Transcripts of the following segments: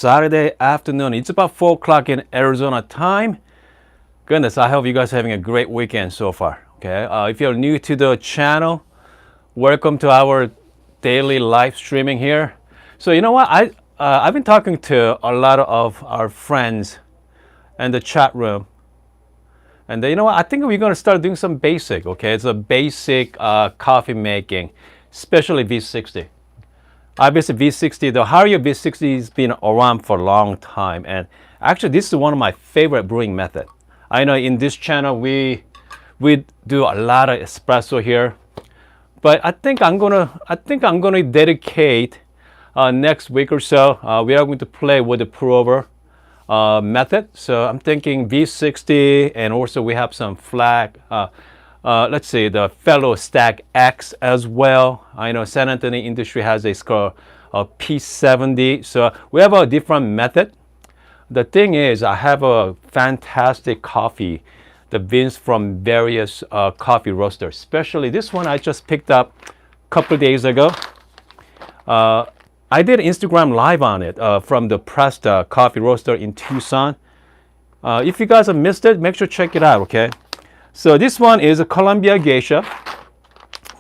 Saturday afternoon. It's about 4 o'clock in Arizona time. Goodness, I hope you guys are having a great weekend so far. Okay, if you're new to the channel, welcome to our daily live streaming here. So you know what? I've been talking to a lot of our friends in the chat room, and you know what? I think we're gonna start doing some basic. Okay, it's a basic coffee making, especially V60. Obviously, V60, the Harrier V60 has been around for a long time, and actually, this is one of my favorite brewing method. I know in this channel we do a lot of espresso here, but I think I'm gonna dedicate next week or so. We are going to play with the pour-over method. So I'm thinking V60, and also we have some flag. Let's see, the fellow Stack X as well. I know San Antonio Industry has a score of P70. So we have a different method. The thing is, I have a fantastic coffee, the beans from various coffee roasters. Especially this one I just picked up a couple of days ago. I did Instagram live on it from the Presta coffee roaster in Tucson. If you guys have missed it, make sure to check it out, okay? So this one is a Colombia Geisha.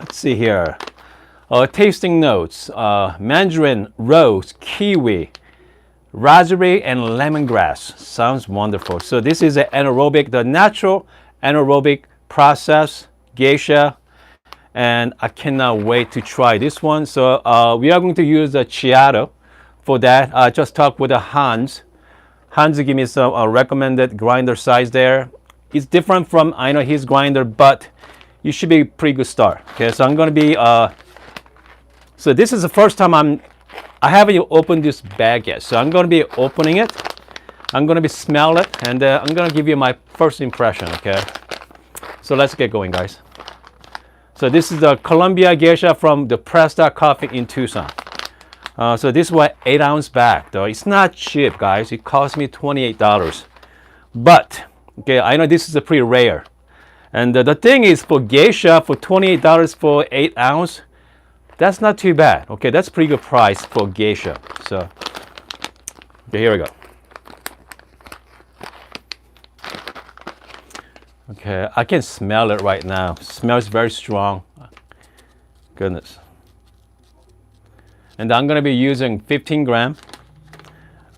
Let's see here. Tasting notes, mandarin, rose, kiwi, raspberry, and lemongrass. Sounds wonderful. So this is an anaerobic, the natural anaerobic process, Geisha. And I cannot wait to try this one. So we are going to use the Chiato for that. I just talked with the Hans. Hans gave me some recommended grinder size there. It's different from, I know, his grinder, but you should be a pretty good start. Okay, so I'm going to be, so this is the first time I haven't even opened this bag yet. So I'm going to be opening it. I'm going to be smell it, and I'm going to give you my first impression, okay? So let's get going, guys. So this is the Colombia Geisha from the Presta Coffee in Tucson. So this was 8-ounce bag, though. It's not cheap, guys. It cost me $28. But okay, I know this is a pretty rare. And the thing is, for Geisha, for $28 for 8-ounce, that's not too bad. Okay, that's pretty good price for Geisha. So, okay, here we go. Okay, I can smell it right now. It smells very strong. Goodness. And I'm gonna be using 15 gram.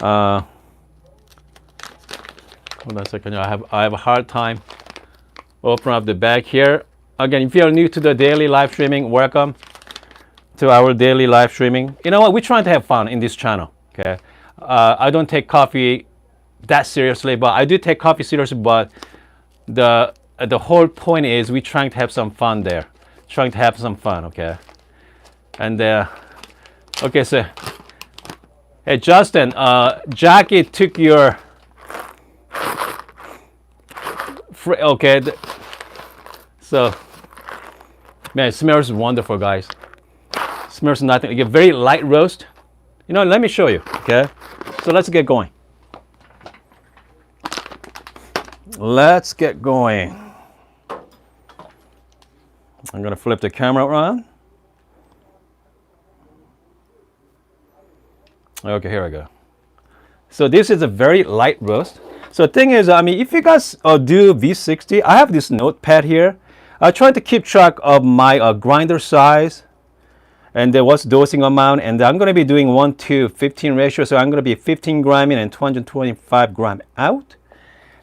Hold on a second. I have a hard time opening up the bag here. Again, if you're new to the daily live streaming, welcome to our daily live streaming. You know what? We're trying to have fun in this channel. Okay, I don't take coffee that seriously, but I do take coffee seriously. But the whole point is we're trying to have some fun there. Trying to have some fun. Okay, and okay, so hey Justin, Jackie took your. Okay, so man, it smells wonderful, guys. It smells nothing. You get very light roast. You know, let me show you. Okay, so let's get going. Let's get going. I'm gonna flip the camera around. Okay, here we go. So this is a very light roast. So the thing is, I mean, if you guys do V60, I have this notepad here. I try to keep track of my grinder size and what's dosing amount. And I'm going to be doing 1:15 ratio. So I'm going to be 15 gram in and 225 gram out.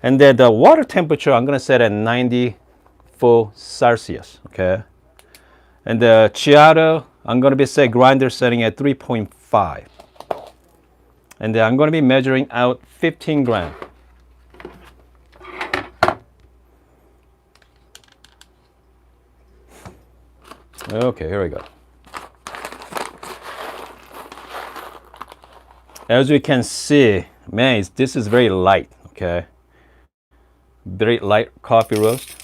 And then the water temperature, I'm going to set at 94 Celsius. Okay. And the Chiato, I'm going to be set grinder setting at 3.5. And then I'm going to be measuring out 15 gram. Okay, here we go. As you can see, man, this is very light, okay? Very light coffee roast.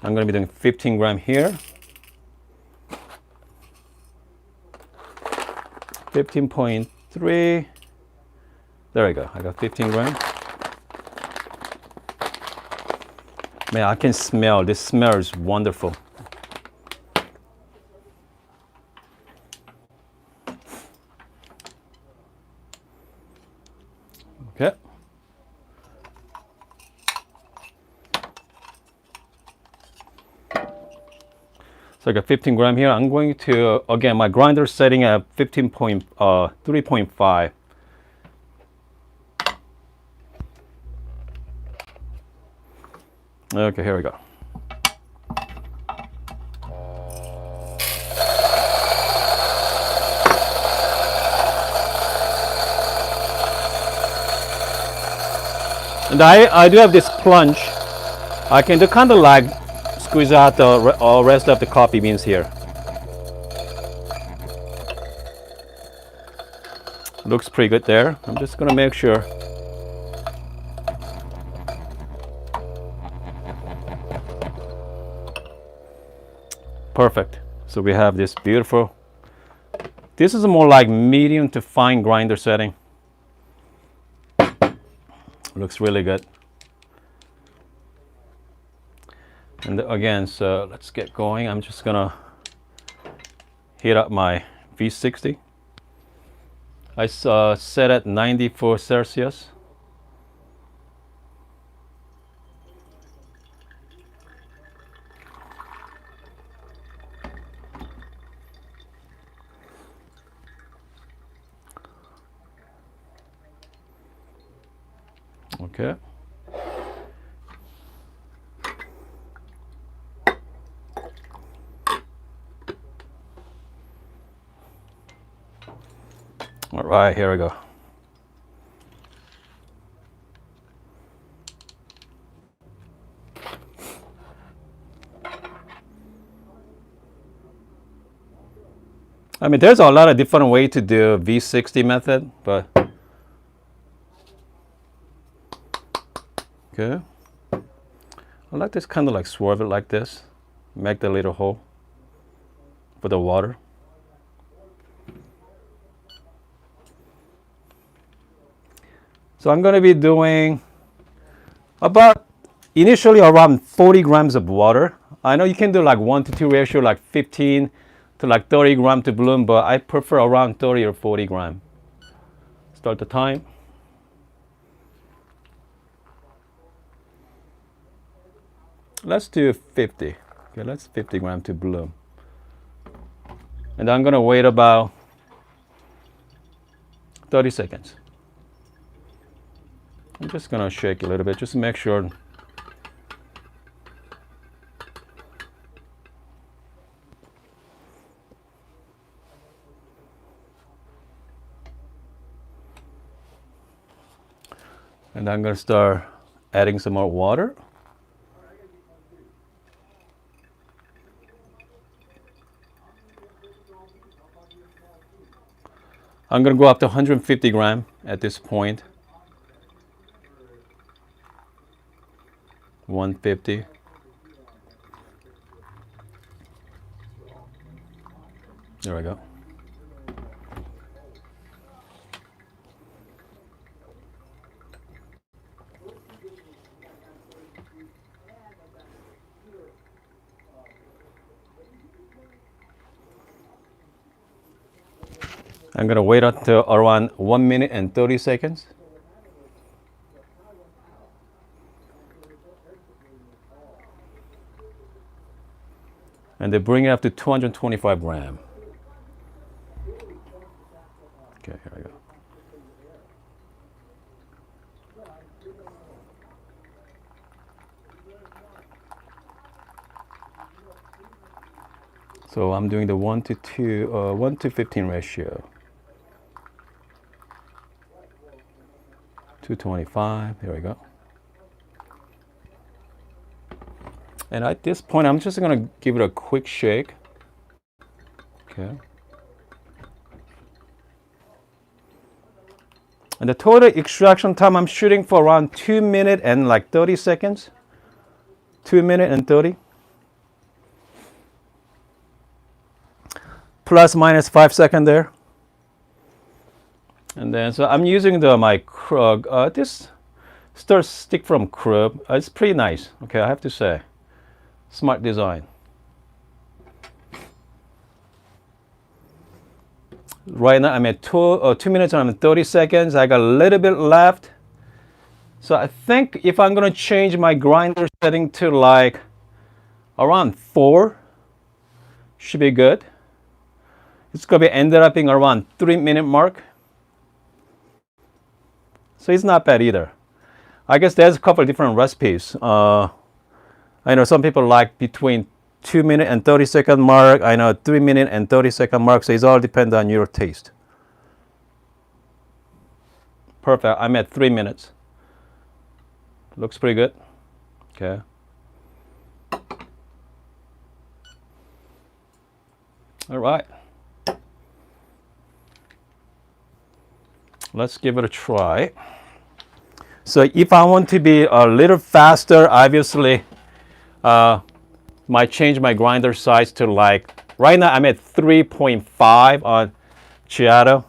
I'm going to be doing 15 gram here. 15.3. There we go. I got 15 gram. Man, I can smell. This smells wonderful. Okay. So I got 15 gram here. I'm going to, again, my grinder setting at 3.5. Okay, here we go. And I do have this plunge. I can do kind of like squeeze out the rest of the coffee beans here. Looks pretty good there. I'm just gonna make sure. Perfect. So we have this beautiful. This is more like medium to fine grinder setting. Looks really good. And again, so let's get going. I'm just gonna heat up my V60. I set at 94 Celsius. Okay. All right, here we go. I mean, there's a lot of different ways to do V60 method, but okay. I like this kind of like swerve it like this, make the little hole for the water. So I'm going to be doing about initially around 40 grams of water. I know you can do like 1-to-2 ratio, like 15 to like 30 gram to bloom, but I prefer around 30 or 40 gram. Start the time. Let's do 50. Okay, let's 50 gram to bloom. And I'm going to wait about 30 seconds. I'm just going to shake a little bit just to make sure. And I'm going to start adding some more water. I'm going to go up to 150 gram at this point. 150. There we go. I'm going to wait until around 1 minute and 30 seconds. And they bring it up to 225 gram. Okay, here we go. So I'm doing the 1-to-15 ratio. 225, here we go. And at this point, I'm just gonna give it a quick shake. Okay. And the total extraction time, I'm shooting for around 2 minutes and like 30 seconds. 2 minutes and 30. Plus minus 5 seconds there. And then, so I'm using my Krug. This stir stick from Krug. It's pretty nice, okay, I have to say. Smart design. Right now I'm at 2 minutes and 30 seconds. I got a little bit left. So I think if I'm gonna change my grinder setting to like around 4, should be good. It's gonna be ended up being around 3-minute mark. So it's not bad either. I guess there's a couple of different recipes. I know some people like between 2-minute and 30-second mark. I know 3-minute and 30-second mark. So it's all depends on your taste. Perfect. I'm at 3 minutes. Looks pretty good. Okay. All right. Let's give it a try. So if I want to be a little faster, obviously, might change my grinder size to like, right now I'm at 3.5 on Chiato.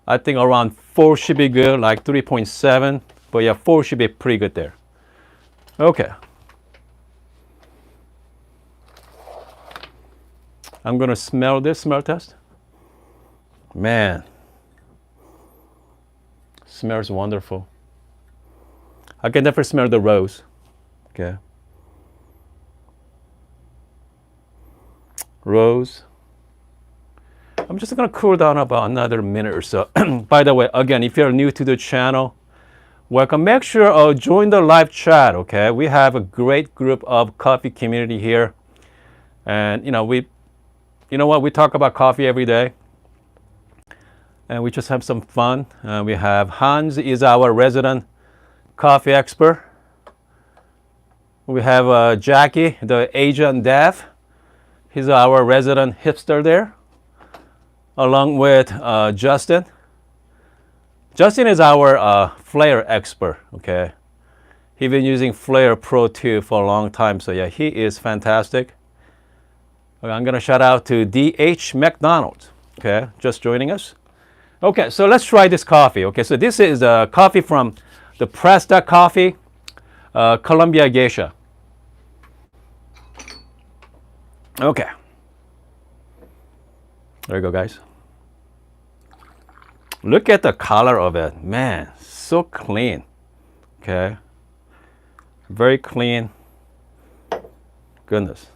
I think around 4 should be good, like 3.7. But yeah, 4 should be pretty good there. Okay. I'm gonna smell this, smell test. Man. Smells wonderful. I can definitely smell the rose. Okay. Rose. I'm just gonna cool down about another minute or so. By the way, again, if you're new to the channel, welcome. Make sure join the live chat. Okay, we have a great group of coffee community here, and you know we talk about coffee every day, and we just have some fun. We have Hans is our resident coffee expert. We have Jackie, the Asian dev. He's our resident hipster there, along with Justin. Justin is our Flair expert, okay? He's been using Flair Pro 2 for a long time, so yeah, he is fantastic. Okay, I'm gonna shout out to D.H. McDonald, okay, just joining us. Okay, so let's try this coffee, okay? So this is a coffee from the Presta coffee, Colombia Geisha. Okay. There you go, guys. Look at the color of it. Man, so clean. Okay. Very clean. Goodness.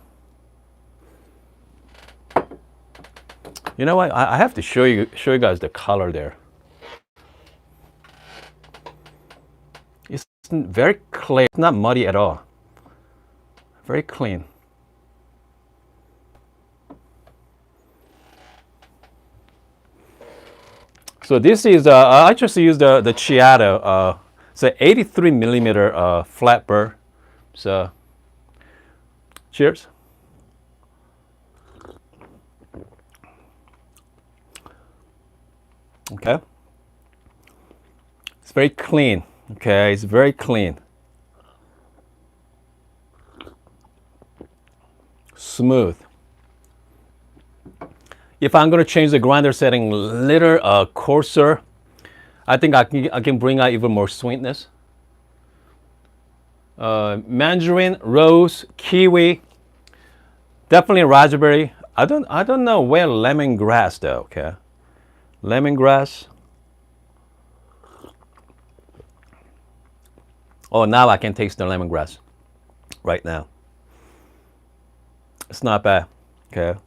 You know what? I have to show you guys the color there. It's very clear. It's not muddy at all. Very clean. So this is, I just used the Chiato. It's an 83 millimeter flat burr. So, cheers. Okay. It's very clean. Okay, it's very clean. Smooth. If I'm going to change the grinder setting a little coarser, I think I can bring out even more sweetness. Mandarin, rose, kiwi, definitely raspberry. I don't know where lemongrass though. Okay, lemongrass. Oh, now I can taste the lemongrass right now. It's not bad. Okay.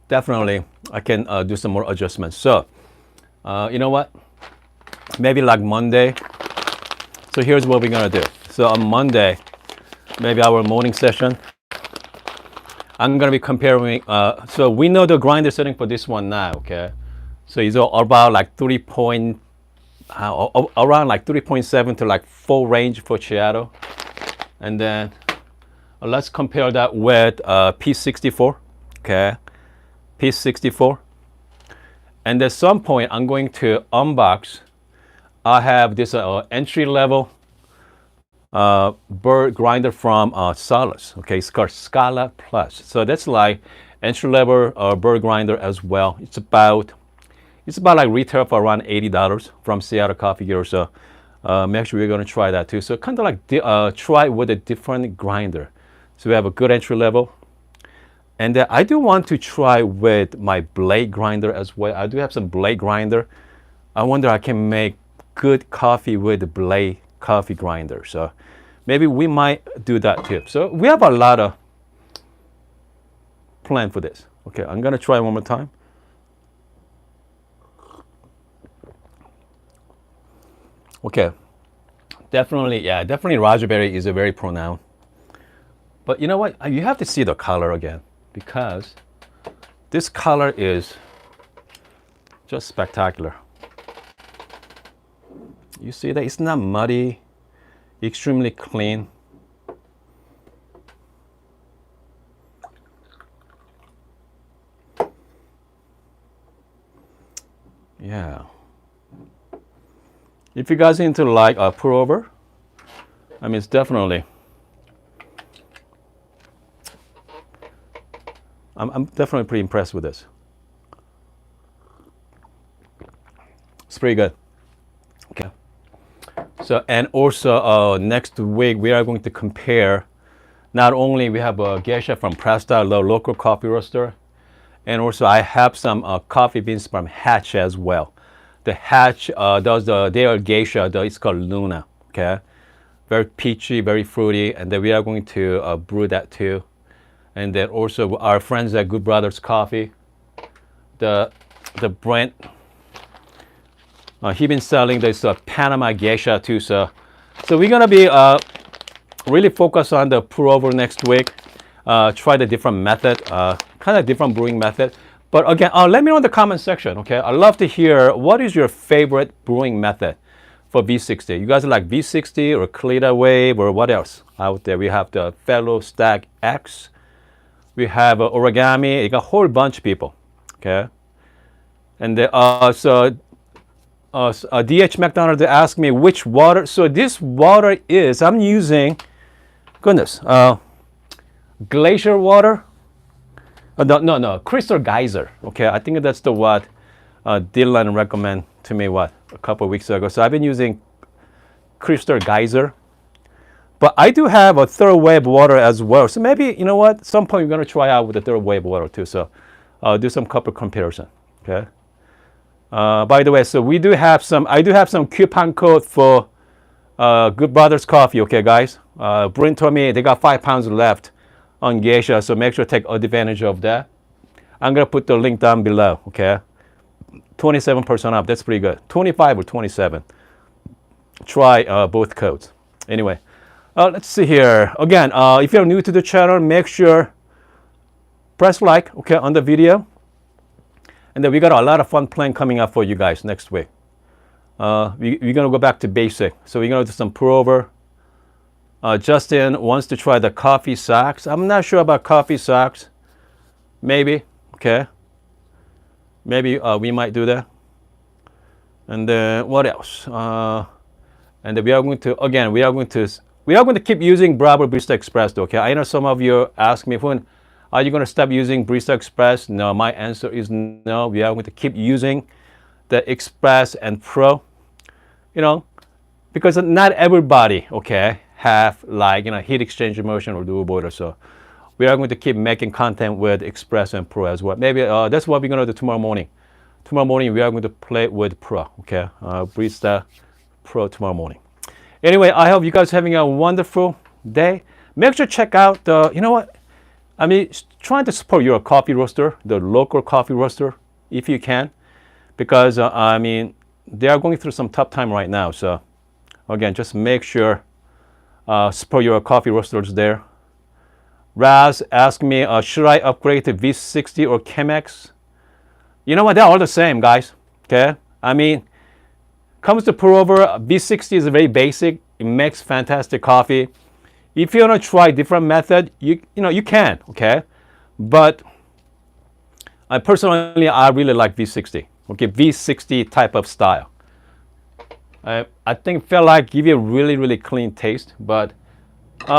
Definitely, I can do some more adjustments. So, you know what? Maybe like Monday. So here's what we're gonna do. So on Monday, maybe our morning session, I'm gonna be comparing. So we know the grinder setting for this one now. Okay. So it's about like around like 3.7 to like 4 range for Chiato, and then let's compare that with P64. Okay. P64, and at some point I'm going to unbox. I have this entry-level burr grinder from Solace. Okay, it's called Scala Plus. So that's like entry-level burr grinder as well. It's about like retail for around $80 from Seattle Coffee Gear. So actually we're gonna try that too. So kind of like try with a different grinder. So we have a good entry level. And I do want to try with my blade grinder as well. I do have some blade grinder. I wonder I can make good coffee with the blade coffee grinder. So maybe we might do that too. So we have a lot of plan for this. Okay, I'm gonna try one more time. Okay, definitely, yeah, definitely raspberry is a very pronoun. But you know what? You have to see the color again because this color is just spectacular. You see that it's not muddy, extremely clean. Yeah. If you guys into like a pour over, I mean, it's definitely. I'm definitely pretty impressed with this. It's pretty good. Okay. So, and also next week we are going to compare. Not only we have a geisha from Presta, the local coffee roaster, and also I have some coffee beans from Hatch as well. The Hatch does their geisha. It's called Luna. Okay, very peachy, very fruity, and then we are going to brew that too. And then also our friends at Good Brothers Coffee, the brand. He been selling this Panama geisha too. So we're gonna be really focus on the pour over next week. Try the different method, kind of different brewing method. But again, let me know in the comment section, okay? I'd love to hear what is your favorite brewing method for V60. You guys like V60 or Clear Wave or what else out there? We have the Fellow Stack X. We have Origami. You got a whole bunch of people, okay? And DH McDonald asked me which water. So this water is, I'm using, goodness, glacier water. No, Crystal Geyser. Okay, I think that's the what Dylan recommended to me a couple of weeks ago. So I've been using Crystal Geyser, but I do have a third wave water as well. So maybe you know what, at some point we're gonna try out with the third wave water too. So I'll do some couple comparison. Okay. By the way, so we do have some. I do have some coupon code for Good Brothers Coffee. Okay, guys. Brent told me they got 5 pounds left on geisha, so make sure to take advantage of that. I'm gonna put the link down below. Okay, 27% off. That's pretty good. 25 or 27. Try both codes. Anyway, let's see here. Again, if you're new to the channel, make sure press like, okay, on the video. And then we got a lot of fun plan coming up for you guys next week. We're gonna go back to basic. So we're gonna do some pour over. Justin wants to try the coffee sacks. I'm not sure about coffee sacks. Maybe, okay. Maybe we might do that. And then what else? And then we are going to keep using Bravo Barista Express. Okay, I know some of you ask me, when are you going to stop using Barista Express? No, my answer is no. We are going to keep using the Express and Pro. You know, because not everybody, okay, have like heat exchange motion or dual boiler. So we are going to keep making content with Express and Pro as well. Maybe that's what we're going to do tomorrow morning. Tomorrow morning we are going to play with Pro. Okay, Barista Pro tomorrow morning. Anyway, I hope you guys are having a wonderful day. Make sure to check out the. You know what? I mean, trying to support your coffee roaster, the local coffee roaster, if you can, because I mean, they are going through some tough time right now. So, again, just make sure support your coffee roasters there. Raz asked me, should I upgrade to V60 or Chemex? You know what? They're all the same, guys. Okay. I mean, comes to pour over, V60 is very basic. It makes fantastic coffee. If you want to try different method, you can, okay? But I really like V60, okay? V60 type of style. I think felt like give you a really, really clean taste, but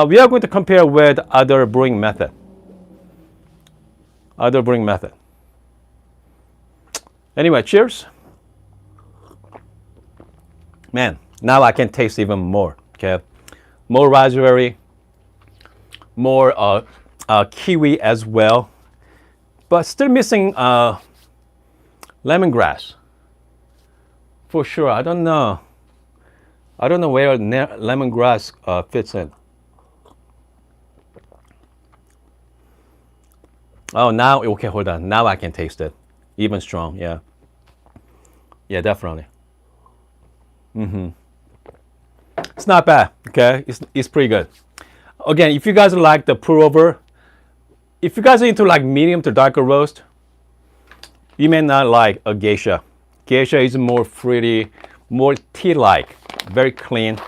we are going to compare with other brewing method. Anyway, cheers. Man, now I can taste even more, okay? More raspberry, more kiwi as well. but still missing lemongrass. For sure, I don't know. I don't know where lemongrass fits in. Oh, now, okay, hold on. Now I can taste it. Even strong, yeah. Yeah, definitely. It's not bad, okay? It's pretty good. Again, if you guys like the pour over, if you guys are into like medium to darker roast, you may not like a geisha. Geisha is more fruity, more tea-like, very clean.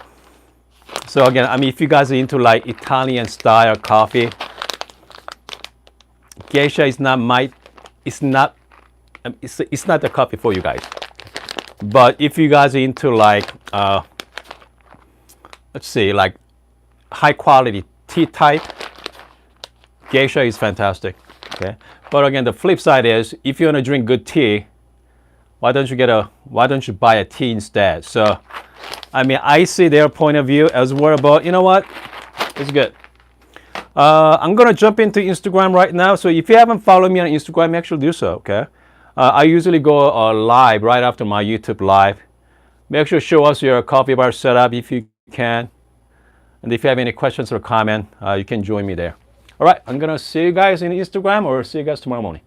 So again, I mean, if you guys are into like Italian style coffee, geisha is not it's not the coffee for you guys. But if you guys are into like, let's see, like high quality tea type, geisha is fantastic. Okay, but again, the flip side is if you want to drink good tea, why don't you buy a tea instead? So, I mean, I see their point of view as well, but you know what? It's good. I'm gonna jump into Instagram right now. So if you haven't followed me on Instagram, make sure to do so. Okay. I usually go live right after my YouTube live. Make sure to show us your coffee bar setup if you can. And if you have any questions or comment, you can join me there. All right, I'm gonna see you guys in Instagram or see you guys tomorrow morning.